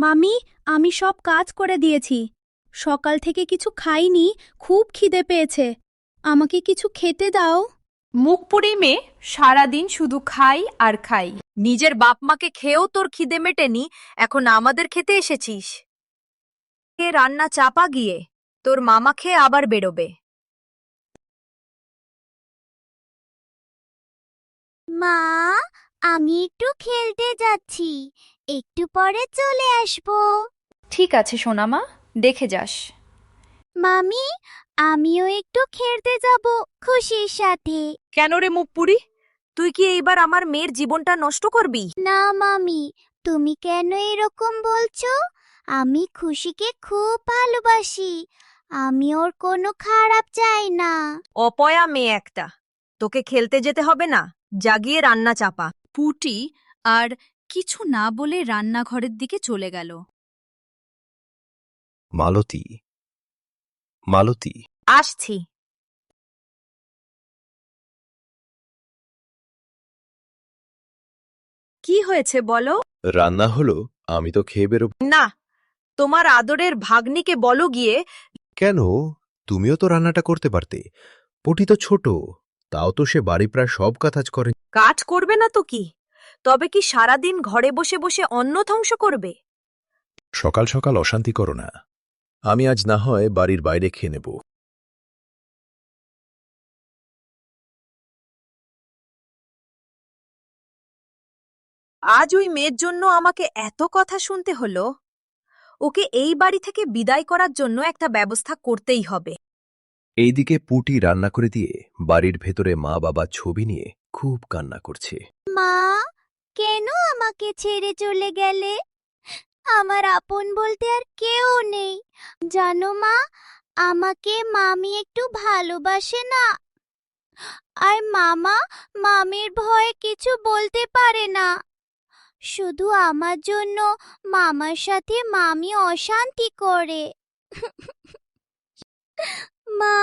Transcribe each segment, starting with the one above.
মামি, আমি সব কাজ করে দিয়েছি। সকাল থেকে কিছু খাইনি, খুব খিদে পেয়েছে। আমাকে কিছু খেতে দাও। মুখপুরি মেয়ে সারাদিন শুধু খাই আর খাই। নিজের বাপ মাকে খেয়েও তোর খিদে মেটেনি, এখন আমাদের খেতে এসেছিস। কে রান্না চাপা গিয়ে তোর মামা খেয়ে আবার বেরোবে। মা, আমি একটু খেলতে যাচ্ছি, একটু পরে চলে আসবো। ঠিক আছে সোনামা, দেখে যাস। মামি, আমিও একটু খেলতে যাব খুশির সাথে। কেন রে মুখপুরি, তুই কি এইবার আমার মেয়ের জীবনটা নষ্ট করবি? না মামি, তুমি কেন এরকম বলছো? আমি খুশিকে খুব ভালোবাসি, আমি ওর কোনো খারাপ চাই না। অপয়া মেয়ে একটা, তোকে খেলতে যেতে হবে না, জাগিয়ে রান্না চাপা। পুটি আর কিছু না বলে রান্নাঘরের দিকে চলে গেল। মালতী, মালতী, আসছি। কি হয়েছে বলো? রান্না হলো, আমি তো খেয়ে বেরোব। না, তোমার আদরের ভাগ্নিকে বলো গিয়ে। কেন? তুমিও তো রান্নাটা করতে পারতে। পুটি তো ছোট, তাও তো সে বাড়ি প্রায় সব কাজ করে। কাজ করবে না তো কি, তবে কি সারাদিন ঘরে বসে বসে অন্ন ধ্বংস করবে? সকাল সকাল অশান্তি করো না, আমি আজ না হয় বাড়ির বাইরে খেয়ে নেব। আজ ওই মেয়ের জন্য আমাকে এত কথা শুনতে হলো। ওকে এই বাড়ি থেকে বিদায় করার জন্য একটা ব্যবস্থা করতেই হবে। এইদিকে পুটি রান্না করে দিয়ে বাড়ির ভেতরে মা বাবার ছবি নিয়ে খুব কান্না করছে। মা, কেন আমাকে ছেড়ে চলে গেলে? আমার আপন বলতে আর কেউ নেই। জানো মা, আমাকে মামি একটু ভালোবাসে না, আর মামা মামির ভয়ে কিছু বলতে পারে না। শুধু আমার জন্য মামার সাথে মামি অশান্তি করে। মা,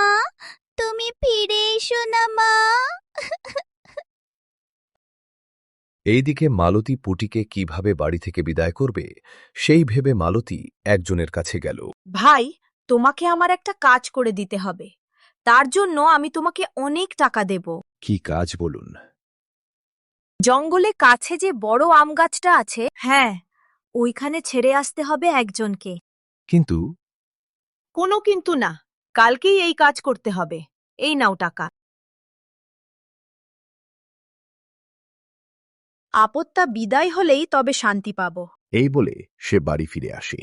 তুমি ফিরে এসো না মা। এইদিকে মালতী পুটিকে কিভাবে বাড়ি থেকে বিদায় করবে সেই ভেবে মালতী একজনের কাছে গেল। ভাই, তোমাকে আমার একটা কাজ করে দিতে হবে, তার জন্য আমি তোমাকে অনেক টাকা দেব। কি কাজ বলুন? জঙ্গলে কাছে যে বড় আম গাছটা আছে, হ্যাঁ, ওইখানে ছেড়ে আসতে হবে একজনকে। কিন্তু কোনো কিন্তু না, কালকেই এই কাজ করতে হবে। এই নাও টাকা। আপদটা বিদায় হলেই তবে শান্তি পাব। এই বলে সে বাড়ি ফিরে আসে।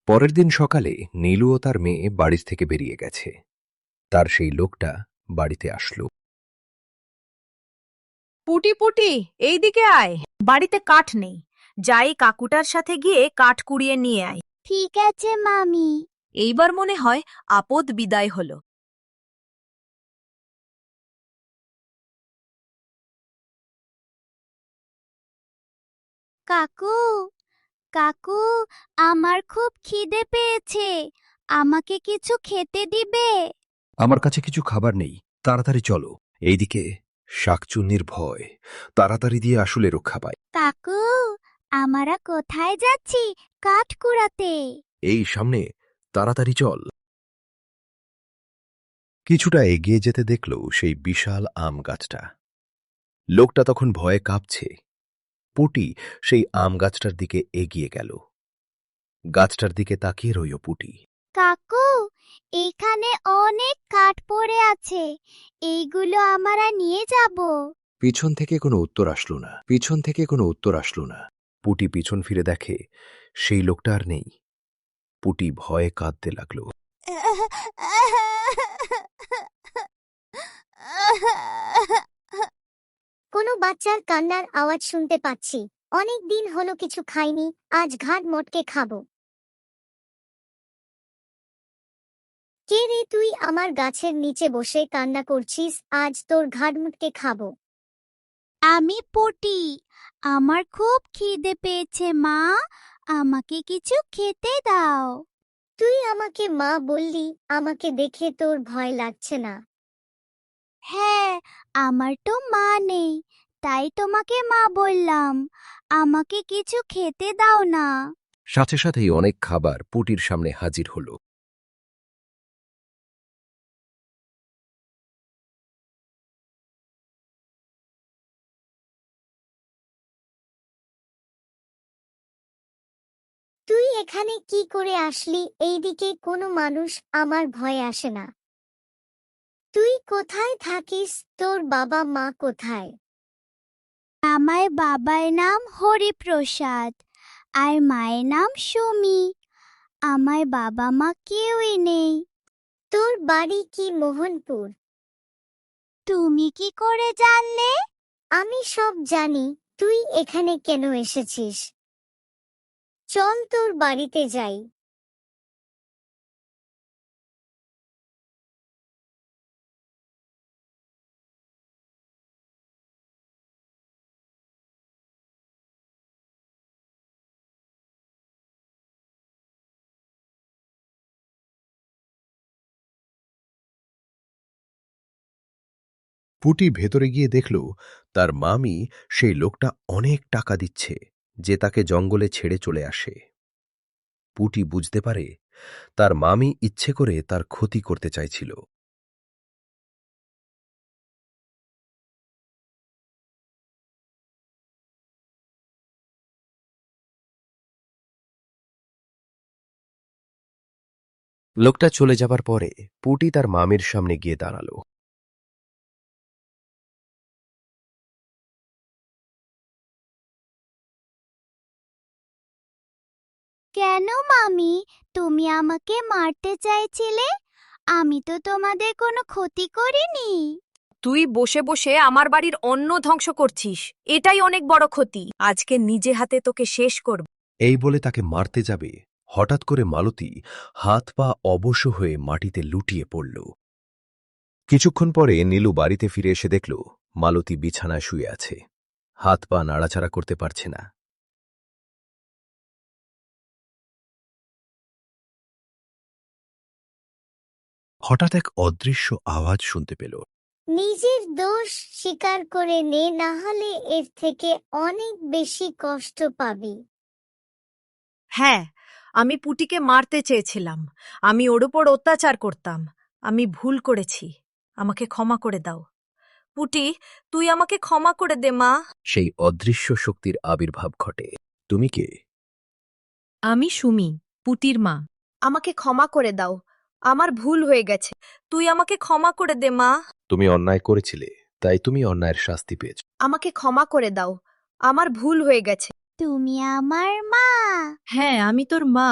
পরের দিন সকালে নীলু ও তার মেয়ে বাড়ি থেকে বেরিয়ে গেছে। তার সেই লোকটা বাড়িতে আসলো। পুটি পুটি, এইদিকে আয়। বাড়িতে কাঠ নেই, যাই কাকুটার সাথে গিয়ে কাঠ কুড়িয়ে নিয়ে আয়। ঠিক আছে মামি। এইবার মনে হয় আপদ বিদায় হলো। কাকু, কাকু, আমার খুব খিদে পেয়েছে, আমাকে কিছু খেতে দিবে? আমার কাছে কিছু খাবার নেই, তাড়াতাড়ি চলো। এইদিকে শাকচুন্নির ভয় তাড়াতাড়ি দিয়ে আসলে রক্ষা পায়। কাকু, আমরা কোথায় যাচ্ছি কাঠ কুড়াতে? এই সামনে, তাড়াতাড়ি চল। কিছুটা এগিয়ে যেতে দেখল সেই বিশাল আম গাছটা। লোকটা তখন ভয়ে কাঁপছে। পুটি সেই আম গাছটার দিকে এগিয়ে গেল। গাছটার দিকে তাকিয়ে রইল পুটি। কাকু, এখানে অনেক কাঠ পড়ে আছে, এইগুলো আমরা নিয়ে যাব। পিছন থেকে কোনো উত্তর আসলো না। পুটি পিছন ফিরে দেখে সেই লোকটা আর নেই। পুটি ভয়ে কাঁদতে লাগল। কোনো বাচ্চার কান্নার আওয়াজ শুনতে পাচ্ছি। অনেক দিন হলো কিছু খাইনি, আজ ঘাট মোটকে খাবো। কে রে তুই আমার গাছের নিচে বসে কান্না করছিস? আজ তোর ঘাট মোটকে খাবো। আমি পটি, আমার খুব খিদে পেয়েছে মা, আমাকে কিছু খেতে দাও। তুই আমাকে মা বললি, আমাকে দেখে তোর ভয় লাগছে না? হ্যাঁ, আমার তো মা নেই, তাই তোমাকে মা বললাম। আমাকে কিছু খেতে দাও না। সাথে সাথেই অনেক খাবার পুটির সামনে হাজির হল। তুই এখানে কি করে আসলি? এইদিকে কোনো মানুষ আমার ভয়ে আসে না। তুই কোথায় থাকিস? তোর বাবা মা কোথায়? আমার বাবার নাম হরিপ্রসাদ আর মায়ের নাম সুমি। আমার বাবা মা কেউই নেই। তোর বাড়ি কি মোহনপুর? তুমি কি করে জানলে? আমি সব জানি। তুই এখানে কেন এসেছিস? চল তোর বাড়িতে যাই। পুটি ভেতরে গিয়ে দেখল তার মামি সেই লোকটা অনেক টাকা দিচ্ছে যে তাকে জঙ্গলে ছেড়ে চলে আসে। পুটি বুঝতে পারে তার মামি ইচ্ছে করে তার ক্ষতি করতে চাইছিল। লোকটা চলে যাবার পরে পুটি তার মামির সামনে গিয়ে দাঁড়াল। কেন মামি, তুমি আমাকে মারতে চাইছিলে? আমি তো তোমাদের কোনো ক্ষতি করিনি। তুই বসে বসে আমার বাড়ির অন্ন ধ্বংস করছিস, এটাই অনেক বড় ক্ষতি। আজকে নিজে হাতে তোকে শেষ করব। এই বলে তাকে মারতে যাবে, হঠাৎ করে মালতী হাত পা অবশ হয়ে মাটিতে লুটিয়ে পড়ল। কিছুক্ষণ পরে নীলু বাড়িতে ফিরে এসে দেখল মালতী বিছানায় শুয়ে আছে, হাত পা নাড়াচাড়া করতে পারছে না। হঠাৎ এক অদৃশ্য আওয়াজ শুনতে পেল। নিজের দোষ স্বীকার করে নে, না হলে এর থেকে অনেক বেশি কষ্ট পাবি। হ্যাঁ, আমি পুটিকে মারতে চেয়েছিলাম। আমি ওর উপর অত্যাচার করতাম। আমি ভুল করেছি। আমাকে ক্ষমা করে দাও। পুটি, তুই আমাকে ক্ষমা করে দে মা। সেই অদৃশ্য শক্তির আবির্ভাব ঘটে। তুমি কে? আমি সুমি, পুটির মা। আমাকে ক্ষমা করে দাও। আমার ভুল হয়ে গেছে। তুই আমাকে ক্ষমা করে দে মা। তুমি অন্যায় করেছিলে, তাই তুমি অন্যায়ের শাস্তি পেয়েছ। আমাকে ক্ষমা করে দাও। আমার ভুল হয়ে গেছে। তুমি আমার মা। হ্যাঁ, আমি তোর মা।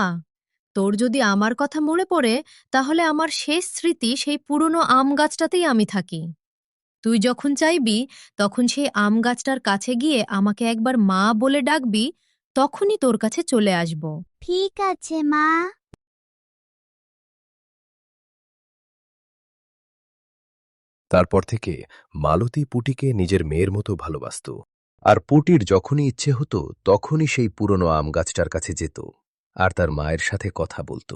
তোর যদি আমার কথা মনে পড়ে, তাহলে আমার শেষ স্মৃতি সেই পুরনো আম গাছটাতেই আমি থাকি। তুই যখন চাইবি তখন সেই আম গাছটার কাছে গিয়ে আমাকে একবার মা বলে ডাকবি, তখনই তোর কাছে চলে আসব। ঠিক আছে মা। তারপর থেকে মালতী পুটিকে নিজের মেয়ের মতো ভালোবাসত, আর পুটির যখনই ইচ্ছে হতো তখনই সেই পুরনো আম গাছটার কাছে যেত আর তার মায়ের সাথে কথা বলত।